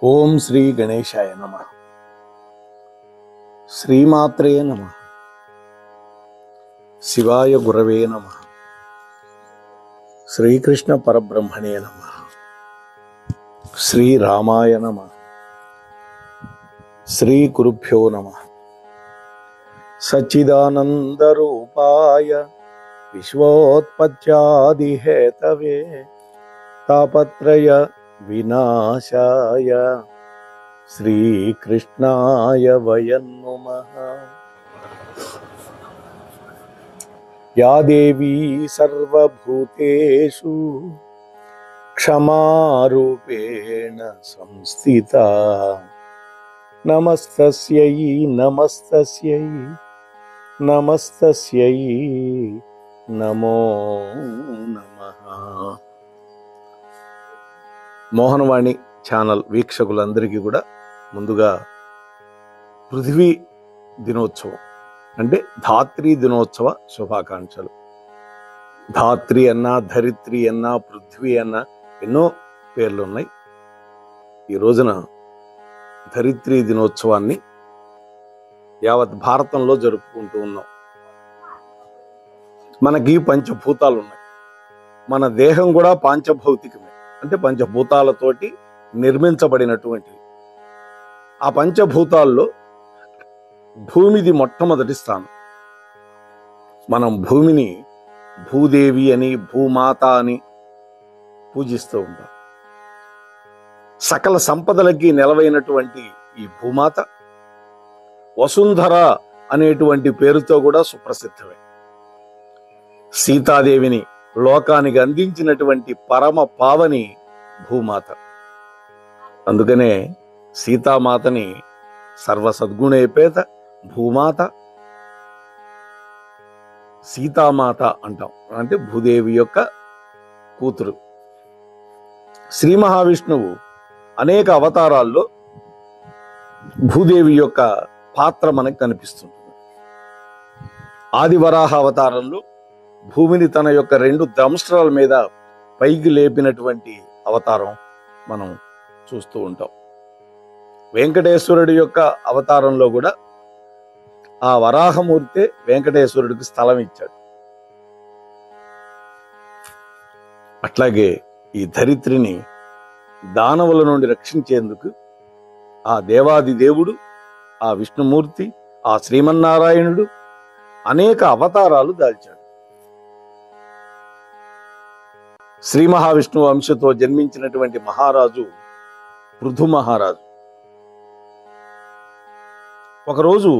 ఓం శ్రీ గణేశాయ నమః. శ్రీమాత్రే నమః. శివాయ గురవే నమః. శ్రీకృష్ణ పరబ్రహ్మణే నమః. శ్రీరామాయ నమః. శ్రీ గురుభ్యో నమః. సచ్చిదానంద రూపాయ విశ్వోత్పత్యాదిహేతవే తాపత్రయ వినాశాయ శ్రీకృష్ణాయ వయం నమః. యా దేవీ సర్వభూతేషు క్షమారూపేణ సంస్థితా నమస్తస్యై నమస్తస్యై నమస్తస్యై నమో నమః. మోహనవాణి ఛానల్ వీక్షకులందరికీ కూడా ముందుగా పృథ్వీ దినోత్సవం అంటే ధాత్రీ దినోత్సవ శుభాకాంక్షలు. ధాత్రి అన్నా, ధరిత్రి అన్నా, పృథ్వీ అన్నా ఎన్నో పేర్లు ఉన్నాయి. ఈ రోజున ధరిత్రీ దినోత్సవాన్ని యావత్ భారతంలో జరుపుకుంటూ ఉన్నాం. మనకి పంచభూతాలు ఉన్నాయి. మన దేహం కూడా పాంచభౌతికమే, అంటే పంచభూతాలతోటి నిర్మించబడినటువంటిది. ఆ పంచభూతాల్లో భూమిది మొట్టమొదటి స్థానం. మనం భూమిని భూదేవి అని, భూమాత అని పూజిస్తూ ఉంటాం. సకల సంపదలకి నెలవైనటువంటి ఈ భూమాత వసుంధర అనేటువంటి పేరుతో కూడా సుప్రసిద్ధమే. సీతాదేవిని లోకానికి అందించినటువంటి పరమ పావని భూమాత. అందుకనే సీతామాతని సర్వసద్గుణేపేత భూమాత, సీతామాత అంటాం. అంటే భూదేవి యొక్క కూతురు. శ్రీ మహావిష్ణువు అనేక అవతారాల్లో భూదేవి యొక్క పాత్ర మనకు కనిపిస్తుంది. ఆదివరాహ అవతారంలో భూమిని తన యొక్క 2 దంష్ట్రాల మీద పైకి లేపినటువంటి అవతారం మనం చూస్తూ ఉంటాం. వెంకటేశ్వరుడి యొక్క అవతారంలో కూడా ఆ వరాహమూర్తే వెంకటేశ్వరుడికి స్థలం ఇచ్చాడు. అట్లాగే ఈ ధరిత్రిని దానవుల నుండి రక్షించేందుకు ఆ దేవాది దేవుడు, ఆ విష్ణుమూర్తి, ఆ శ్రీమన్నారాయణుడు అనేక అవతారాలు దాల్చాడు. శ్రీ మహావిష్ణువు అంశతో జన్మించినటువంటి మహారాజు పృథు మహారాజు. ఒకరోజు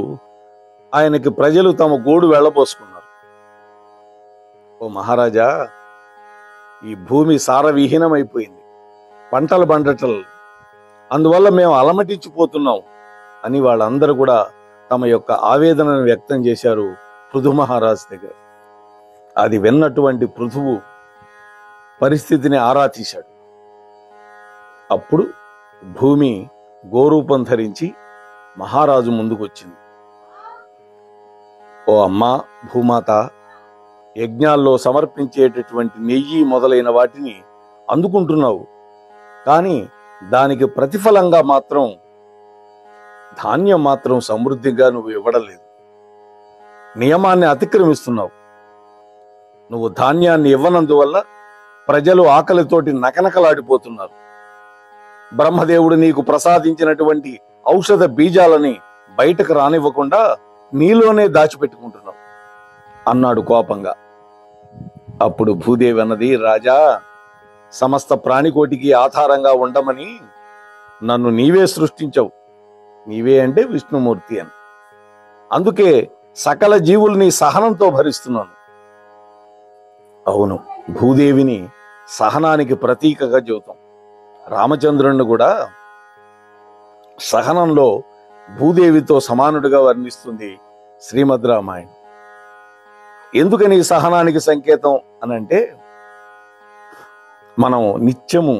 ఆయనకి ప్రజలు తమ గోడు వెళ్ళబోసుకున్నారు. ఓ మహారాజా, ఈ భూమి సారవిహీనమైపోయింది, పంటలు పండటం, అందువల్ల మేము అలమటించిపోతున్నాం అని వాళ్ళందరూ కూడా తమ యొక్క ఆవేదనను వ్యక్తం చేశారు పృథు మహారాజు దగ్గర. అది విన్నటువంటి పృథువు పరిస్థితిని ఆరా తీశాడు. అప్పుడు భూమి గోరూపం ధరించి మహారాజు ముందుకు వచ్చింది. ఓ అమ్మా భూమాత, యజ్ఞాల్లో సమర్పించేటటువంటి నెయ్యి మొదలైన వాటిని అందుకుంటున్నావు, కానీ దానికి ప్రతిఫలంగా మాత్రం ధాన్యం మాత్రం సమృద్ధిగా నువ్వు ఇవ్వడం లేదు. నియమాన్ని అతిక్రమిస్తున్నావు. నువ్వు ధాన్యాన్ని ఇవ్వనందువల్ల ప్రజలు ఆకలితోటి నకనకలాడిపోతున్నారు. బ్రహ్మదేవుడు నీకు ప్రసాదించినటువంటి ఔషధ బీజాలని బయటకు రానివ్వకుండా నీలోనే దాచిపెట్టుకుంటున్నావు అన్నాడు కోపంగా. అప్పుడు భూదేవి అన్నది, రాజా, సమస్త ప్రాణికోటికి ఆధారంగా ఉండమని నన్ను నీవే సృష్టించవు. నీవే అంటే విష్ణుమూర్తి అని. అందుకే సకల జీవుల్ని సహనంతో భరిస్తున్నాను. అవును, భూదేవిని సహనానికి ప్రతీకగా చూద్దాం. రామచంద్రుణ్ణి కూడా సహనంలో భూదేవితో సమానుడిగా వర్ణిస్తుంది శ్రీమద్ రామాయణం. ఎందుకని సహనానికి సంకేతం అనంటే, మనం నిత్యము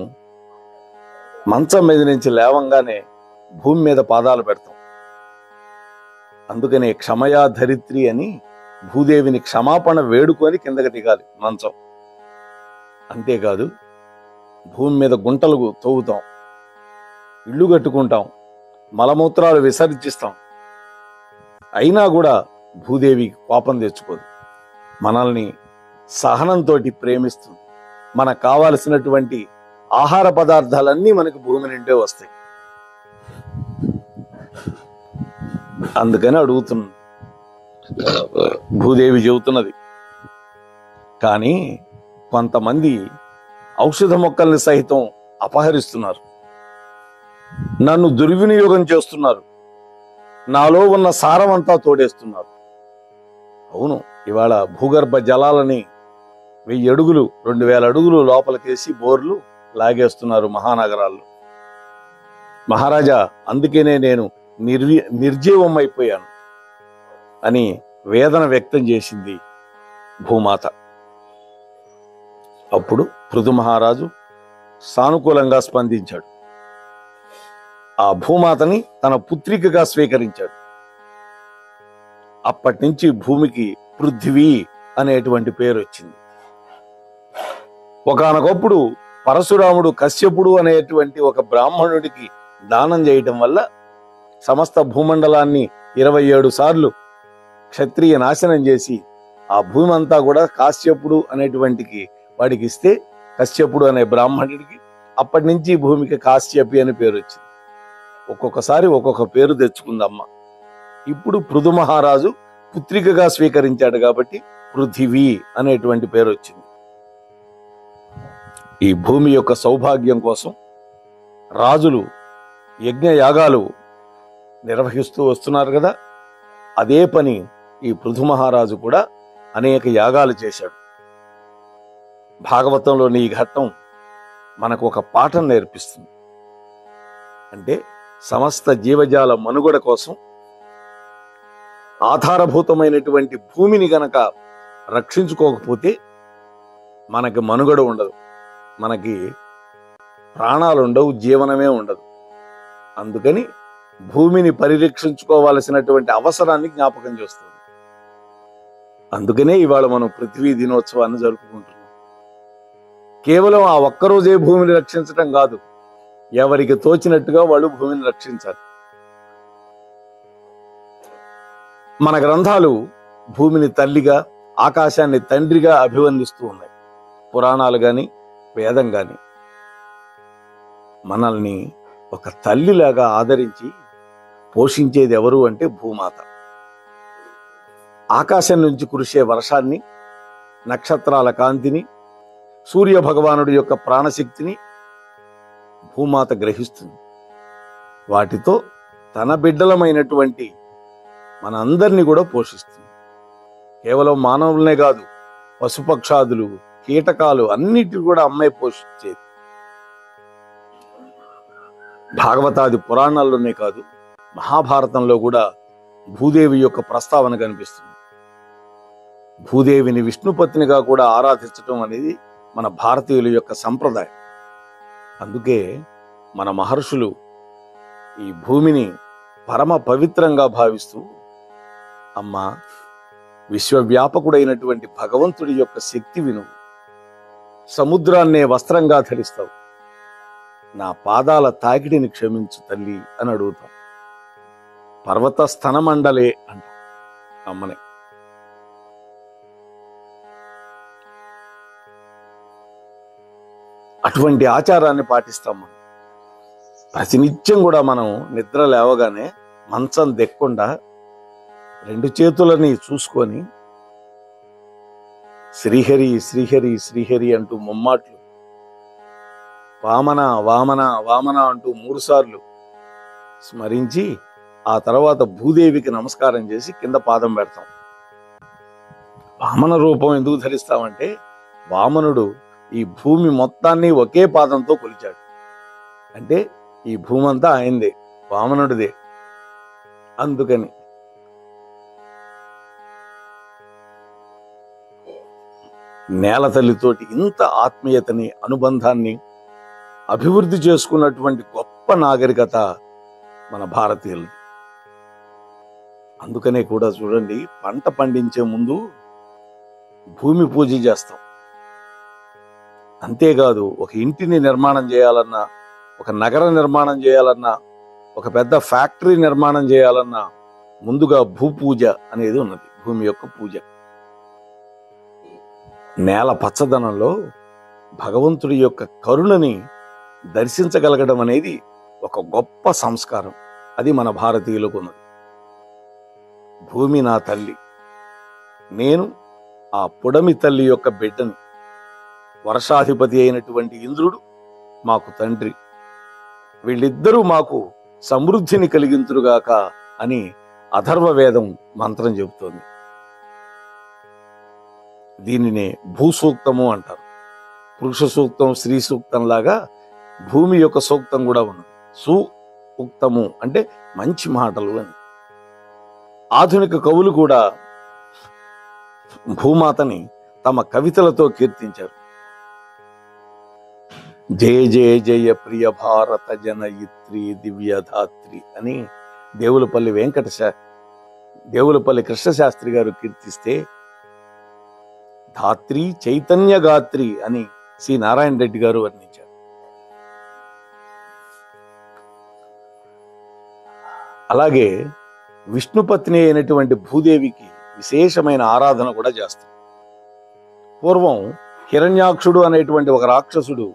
మంచం మీద నుంచి లేవంగానే భూమి మీద పాదాలు పెడతాం. అందుకనే క్షమయా ధరిత్రి అని భూదేవిని క్షమాపణ వేడుకొని కిందకి దిగాలి మంచం. అంతేకాదు భూమి మీద గుంటలు తవ్వుతాం. ఇళ్ళు కట్టుకుంటాం, మలమూత్రాలు విసర్జిస్తాం. అయినా కూడా భూదేవి కోపం తెచ్చుకోదు. మనల్ని సహనంతో ప్రేమిస్తుంది. మనకు కావాల్సినటువంటి ఆహార పదార్థాలన్నీ మనకు భూమి నుండే వస్తాయి. అందుకని అడుగుతున్నాను. భూదేవి చెబుతున్నది. కానీ కొంతమంది ఔషధ మొక్కల్ని సైతం అపహరిస్తున్నారు, నన్ను దుర్వినియోగం చేస్తున్నారు, నాలో ఉన్న సారం అంతా తోడేస్తున్నారు. అవును, ఇవాళ భూగర్భ జలాలని 1000 అడుగులు 2000 అడుగులు లోపలికేసి బోర్లు లాగేస్తున్నారు మహానగరాల్లో. మహారాజా, అందుకనే నేను నిర్జీవం అయిపోయాను అని వేదన వ్యక్తం చేసింది భూమాత. అప్పుడు పృథు మహారాజు సానుకూలంగా స్పందించాడు. ఆ భూమాతని తన పుత్రికగా స్వీకరించాడు. అప్పటి నుంచి భూమికి పృథ్వీ అనేటువంటి పేరు వచ్చింది. ఒకానొకప్పుడు పరశురాముడు కశ్యపుడు అనేటువంటి ఒక బ్రాహ్మణుడికి దానం చేయటం వల్ల సమస్త భూమండలాన్ని 27 సార్లు క్షత్రియ నాశనం చేసి ఆ భూమి అంతా కూడా కాశ్యపుడు అనేటువంటికి వాడికి ఇస్తే, కశ్యపుడు అనే బ్రాహ్మణుడికి అప్పటి నుంచి భూమికి కాశ్యపి అని పేరు వచ్చింది. ఒక్కొక్కసారి ఒక్కొక్క పేరు తెచ్చుకుందమ్మ. ఇప్పుడు పృథు మహారాజు పుత్రికగా స్వీకరించాడు కాబట్టి పృథివీ అనేటువంటి పేరు వచ్చింది. ఈ భూమి యొక్క సౌభాగ్యం కోసం రాజులు యజ్ఞ యాగాలు నిర్వహిస్తూ వస్తున్నారు కదా, అదే పని ఈ పృథు మహారాజు కూడా అనేక యాగాలు చేశాడు. భాగవతంలోని ఈ ఘట్టం మనకు ఒక పాఠం నేర్పిస్తుంది. అంటే సమస్త జీవజాల మనుగడ కోసం ఆధారభూతమైనటువంటి భూమిని గనక రక్షించుకోకపోతే మనకి మనుగడ ఉండదు, మనకి ప్రాణాలు ఉండవు, జీవనమే ఉండదు. అందుకని భూమిని పరిరక్షించుకోవాల్సినటువంటి అవసరాన్ని జ్ఞాపకం చేస్తుంది. అందుకనే ఇవాళ మనం పృథ్వీ దినోత్సవాన్ని జరుపుకుంటున్నాం. కేవలం ఆ ఒక్కరోజే భూమిని రక్షించటం కాదు, ఎవరికి తోచినట్టుగా వాళ్ళు భూమిని రక్షించాలి. మన గ్రంథాలు భూమిని తల్లిగా, ఆకాశాన్ని తండ్రిగా అభివర్ణిస్తూ ఉన్నాయి. పురాణాలు గాని వేదం గాని మనల్ని ఒక తల్లిలాగా ఆదరించి పోషించేది ఎవరు అంటే భూమాత. ఆకాశం నుంచి కురిసే వర్షాన్ని, నక్షత్రాల కాంతిని, సూర్య భగవానుడి యొక్క ప్రాణశక్తిని భూమాత గ్రహిస్తుంది. వాటితో తన బిడ్డలమైనటువంటి మన అందరినీ కూడా పోషిస్తుంది. కేవలం మానవులనే కాదు, పశుపక్షాదులు, కీటకాలు అన్నిటిని కూడా అమ్మాయి పోషించేది. భాగవతాది పురాణాల్లోనే కాదు, మహాభారతంలో కూడా భూదేవి యొక్క ప్రస్తావన కనిపిస్తుంది. భూదేవిని విష్ణుపత్నిగా కూడా ఆరాధించటం అనేది మన భారతీయుల యొక్క సంప్రదాయం. అందుకే మన మహర్షులు ఈ భూమిని పరమ పవిత్రంగా భావిస్తూ, అమ్మా, విశ్వవ్యాపకుడైనటువంటి భగవంతుడి యొక్క శక్తి విను, సముద్రాన్నే వస్త్రంగా ధరిస్తావు, నా పాదాల తాకిడిని క్షమించు తల్లి అని అడుగుతాం. పర్వత స్థనమండలే అంటాం అమ్మనే. అటువంటి ఆచారాన్ని పాటిస్తాం మనం. ప్రతినిత్యం కూడా మనం నిద్ర లేవగానే మంచం దెక్కుండా 2 చేతులని చూసుకొని శ్రీహరి శ్రీహరి శ్రీహరి అంటూ ముమ్మాట్లు, వామన వామన వామన అంటూ 3 సార్లు స్మరించి ఆ తర్వాత భూదేవికి నమస్కారం చేసి కింద పాదం పెడతాం. వామన రూపం ఎందుకు ధరిస్తామంటే వామనుడు ఈ భూమి మొత్తాన్ని ఒకే పాదంతో కొలిచాడు. అంటే ఈ భూమి అంతా ఆయనదే, వామనుడిదే. అందుకని నేల తల్లితోటి ఇంత ఆత్మీయతని, అనుబంధాన్ని అభివృద్ధి చేసుకున్నటువంటి గొప్ప నాగరికత మన భారతీయులది. అందుకనే కూడా చూడండి, పంట పండించే ముందు భూమి పూజ చేస్తాం. అంతేకాదు, ఒక ఇంటిని నిర్మాణం చేయాలన్నా, ఒక నగర నిర్మాణం చేయాలన్నా, ఒక పెద్ద ఫ్యాక్టరీ నిర్మాణం చేయాలన్నా ముందుగా భూపూజ అనేది ఉన్నది. భూమి యొక్క పూజ. నేల పచ్చదనంలో భగవంతుడి యొక్క కరుణని దర్శించగలగడం అనేది ఒక గొప్ప సంస్కారం. అది మన భారతీయులకు ఉన్నది. భూమి నా తల్లి, నేను ఆ పుడమి తల్లి యొక్క బిడ్డని. వర్షాధిపతి అయినటువంటి ఇంద్రుడు మాకు తండ్రి. వీళ్ళిద్దరూ మాకు సమృద్ధిని కలిగింతురుగాక అని అథర్వ వేదం మంత్రం చెబుతోంది. దీనినే భూసూక్తము అంటారు. పురుష సూక్తం, స్త్రీ సూక్తం లాగా భూమి యొక్క సూక్తం కూడా ఉన్నది. సూక్తము అంటే మంచి మాటలు అని. ఆధునిక కవులు కూడా భూమాతని తమ కవితలతో కీర్తించారు. జయ జయ జయ ప్రియ భారత జనయిత్రి దివ్యధాత్రి అని దేవులపల్లి కృష్ణశాస్త్రి గారు కీర్తిస్తే, ధాత్రి చైతన్య గాత్రి అని సి నారాయణ రెడ్డి గారు వర్ణించారు. అలాగే విష్ణుపత్ని అయినటువంటి భూదేవికి విశేషమైన ఆరాధన కూడా చేస్తారు. పూర్వం హిరణ్యాక్షుడు అనేటువంటి ఒక రాక్షసుడు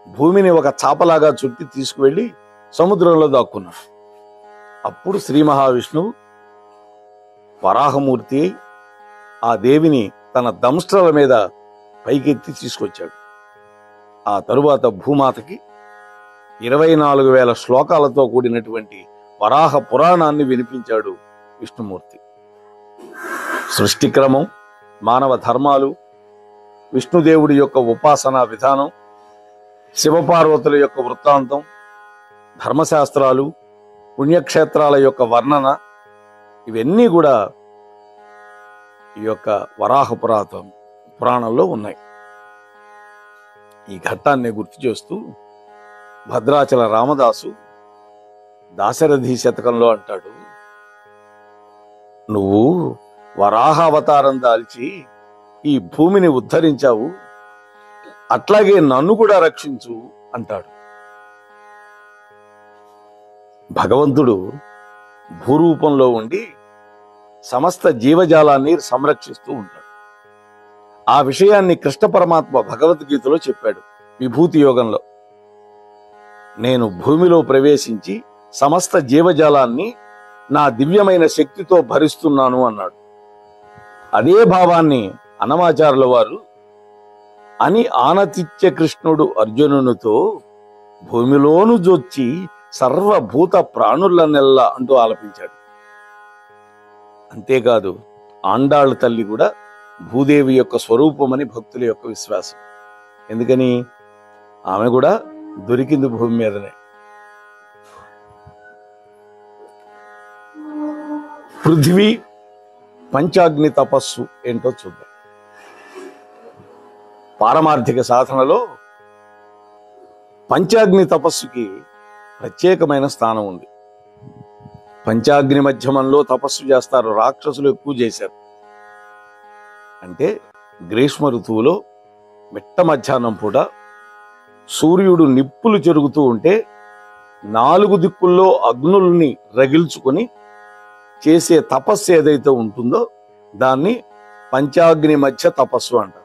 భూమిని ఒక చాపలాగా చుట్టి తీసుకువెళ్ళి సముద్రంలో దాక్కున్నాడు. అప్పుడు శ్రీ మహావిష్ణువు వరాహమూర్తి ఆ దేవిని తన దంష్ట్రల మీద పైకెత్తి తీసుకొచ్చాడు. ఆ తరువాత భూమాతకి 24,000 శ్లోకాలతో కూడినటువంటి వరాహ పురాణాన్ని వినిపించాడు విష్ణుమూర్తి. సృష్టి క్రమం, మానవ ధర్మాలు, విష్ణుదేవుడి యొక్క ఉపాసనా విధానం, శివపార్వతుల యొక్క వృత్తాంతం, ధర్మశాస్త్రాలు, పుణ్యక్షేత్రాల యొక్క వర్ణన, ఇవన్నీ కూడా ఈ యొక్క వరాహ పురాణంలో ఉన్నాయి. ఈ ఘట్టాన్ని గుర్తు చేస్తూ భద్రాచల రామదాసు దాశరథి శతకంలో అంటాడు, నువ్వు వరాహ అవతారం దాల్చి ఈ భూమిని ఉద్ధరించావు, అట్లాగే నన్ను కూడా రక్షించు అంటాడు. భగవంతుడు భూరూపంలో ఉండి సమస్త జీవజాలాన్ని సంరక్షిస్తూ ఉంటాడు. ఆ విషయాన్ని కృష్ణ పరమాత్మ భగవద్గీతలో చెప్పాడు. విభూతి యోగంలో, నేను భూమిలో ప్రవేశించి సమస్త జీవజాలాన్ని నా దివ్యమైన శక్తితో భరిస్తున్నాను అన్నాడు. అదే భావాన్ని అన్నమాచార్యుల వారు అని ఆనతిత్య కృష్ణుడు అర్జునునితో భూమిలోను జొచ్చి సర్వభూత ప్రాణులనెల్లా అంటూ ఆలపించాడు. అంతేకాదు ఆండాళ్ళ తల్లి కూడా భూదేవి యొక్క స్వరూపమని భక్తుల యొక్క విశ్వాసం. ఎందుకని? ఆమె కూడా దొరికింది భూమి మీదనే. పృథ్వీ పంచాగ్ని తపస్సు ఏంటో చూద్దాం. పారమార్థిక సాధనలో పంచాగ్ని తపస్సుకి ప్రత్యేకమైన స్థానం ఉంది. పంచాగ్ని మధ్యమంలో తపస్సు చేస్తారు. రాక్షసులు ఎక్కువ చేశారు. అంటే గ్రీష్మ ఋతువులో మిట్ట మధ్యాహ్నం పూట సూర్యుడు నిప్పులు చెరుగుతూ ఉంటే 4 దిక్కుల్లో అగ్నుల్ని రగిల్చుకొని చేసే తపస్సు ఏదైతే ఉంటుందో దాన్ని పంచాగ్ని మధ్య తపస్సు అంటారు.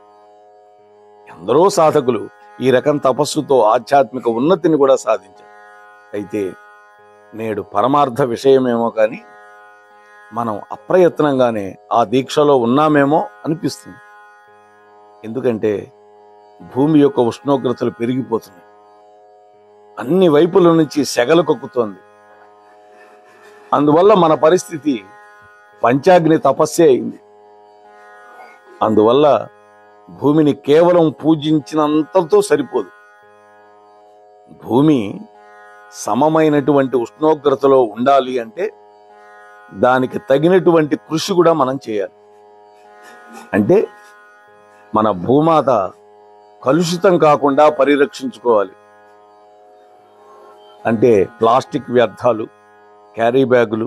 ఎందరో సాధకులు ఈ రకం తపస్సుతో ఆధ్యాత్మిక ఉన్నతిని కూడా సాధించారు. అయితే నేడు పరమార్థ విషయమేమో కానీ మనం అప్రయత్నంగానే ఆ దీక్షలో ఉన్నామేమో అనిపిస్తుంది. ఎందుకంటే భూమి యొక్క ఉష్ణోగ్రతలు పెరిగిపోతున్నాయి. అన్ని వైపుల నుంచి సెగలు కక్కుతోంది. అందువల్ల మన పరిస్థితి పంచాగ్ని తపస్సే అయింది. అందువల్ల భూమిని కేవలం పూజించినంతతో సరిపోదు. భూమి సమమైనటువంటి ఉష్ణోగ్రతలో ఉండాలి అంటే దానికి తగినటువంటి కృషి కూడా మనం చేయాలి. అంటే మన భూమాత కలుషితం కాకుండా పరిరక్షించుకోవాలి. అంటే ప్లాస్టిక్ వ్యర్థాలు, క్యారీ బ్యాగులు,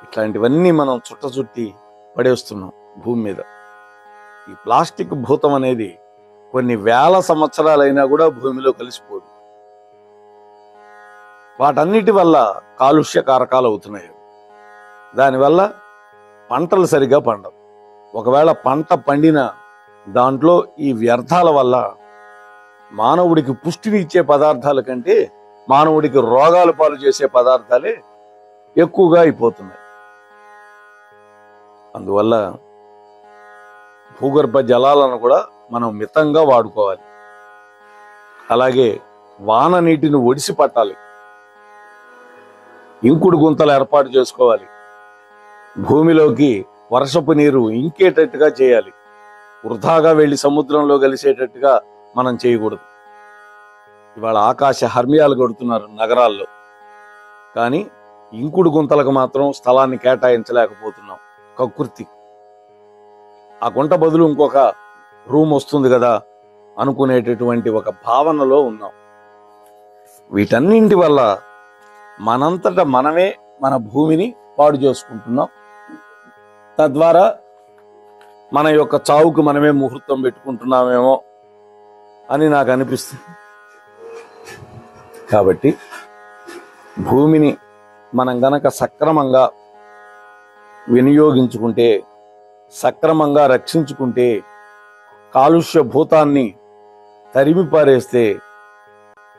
ఇట్లాంటివన్నీ మనం చుట్టి పడేస్తున్నాం భూమి మీద. ఈ ప్లాస్టిక్ భూతం అనేది కొన్ని వేల సంవత్సరాలైనా కూడా భూమిలో కలిసిపోదు. వాటన్నిటి వల్ల కాలుష్య కారకాలు అవుతున్నాయి. దానివల్ల పంటలు సరిగా పండవు. ఒకవేళ పంట పండిన దాంట్లో ఈ వ్యర్థాల వల్ల మానవుడికి పుష్టిని ఇచ్చే పదార్థాల కంటే మానవుడికి రోగాలు పాలు చేసే పదార్థాలే ఎక్కువగా అయిపోతున్నాయి. అందువల్ల భూగర్భ జలాలను కూడా మనం మితంగా వాడుకోవాలి. అలాగే వాన నీటిని ఒడిసి పట్టాలి. ఇంకుడు గుంతలు ఏర్పాటు చేసుకోవాలి. భూమిలోకి వర్షపు నీరు ఇంకేటట్టుగా చేయాలి. వృధాగా వెళ్లి సముద్రంలో కలిసేటట్టుగా మనం చేయకూడదు. ఇవాళ ఆకాశ హర్మ్యాలు కొడుతున్నారు నగరాల్లో, కానీ ఇంకుడు గుంతలకు మాత్రం స్థలాన్ని కేటాయించలేకపోతున్నాం. కకృతి. ఆ గుంట బదులు ఇంకొక రూమ్ వస్తుంది కదా అనుకునేటటువంటి ఒక భావనలో ఉన్నాం. వీటన్నింటి వల్ల మనంతట మనమే మన భూమిని పాడు చేసుకుంటున్నాం. తద్వారా మన యొక్క చావుకు మనమే ముహూర్తం పెట్టుకుంటున్నామేమో అని నాకు అనిపిస్తుంది. కాబట్టి భూమిని మనం గనక సక్రమంగా వినియోగించుకుంటే, సక్రమంగా రక్షించుకుంటే, కాలుష్య భూతాన్ని తరిమి పారేస్తే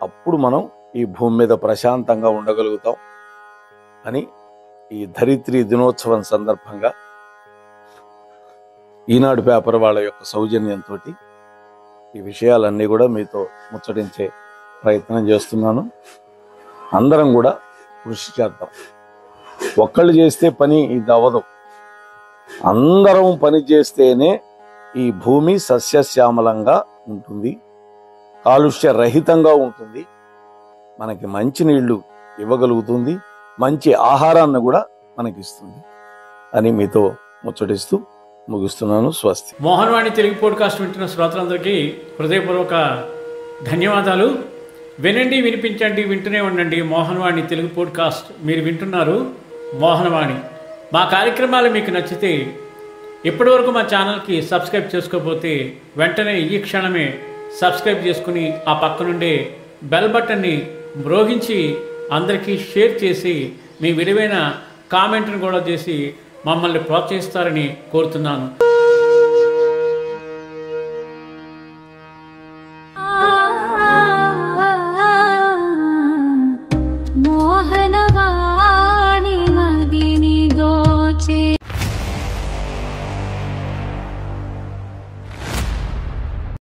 అప్పుడు మనం ఈ భూమి మీద ప్రశాంతంగా ఉండగలుగుతాం అని ఈ ధరిత్రి దినోత్సవం సందర్భంగా ఈనాడు పేపర్ వాళ్ళ యొక్క సౌజన్యంతో ఈ విషయాలన్నీ కూడా మీతో ముచ్చటించే ప్రయత్నం చేస్తున్నాను. అందరం కూడా కృషి చేద్దాం. ఒక్కళ్ళు చేస్తే పని ఇది అవ్వదు. అందరం పని చేస్తేనే ఈ భూమి సస్యశ్యామలంగా ఉంటుంది, కాలుష్య రహితంగా ఉంటుంది, మనకి మంచి నీళ్లు ఇవ్వగలుగుతుంది, మంచి ఆహారాన్ని కూడా మనకిస్తుంది అని మీతో ముచ్చటిస్తూ ముగిస్తున్నాను. స్వస్తి. మోహన్వాణి తెలుగు పోడ్కాస్ట్ వింటున్న శ్రోతలందరికీ హృదయపూర్వక ధన్యవాదాలు. వినండి, వినిపించండి, వింటూనే ఉండండి మోహన్వాణి తెలుగు పోడ్కాస్ట్. మీరు వింటున్నారు మోహన్వాణి. మా కార్యక్రమాలు మీకు నచ్చితే ఇప్పటివరకు మా ఛానల్కి సబ్స్క్రైబ్ చేసుకోకపోతే వెంటనే ఈ క్షణమే సబ్స్క్రైబ్ చేసుకుని ఆ పక్కనుండే బెల్ బటన్ని మ్రోగించి అందరికీ షేర్ చేసి మీ విలువైన కామెంట్ను కూడా చేసి మమ్మల్ని ప్రోత్సహిస్తారని కోరుతున్నాను. మోహనవాణి మదిని దోచే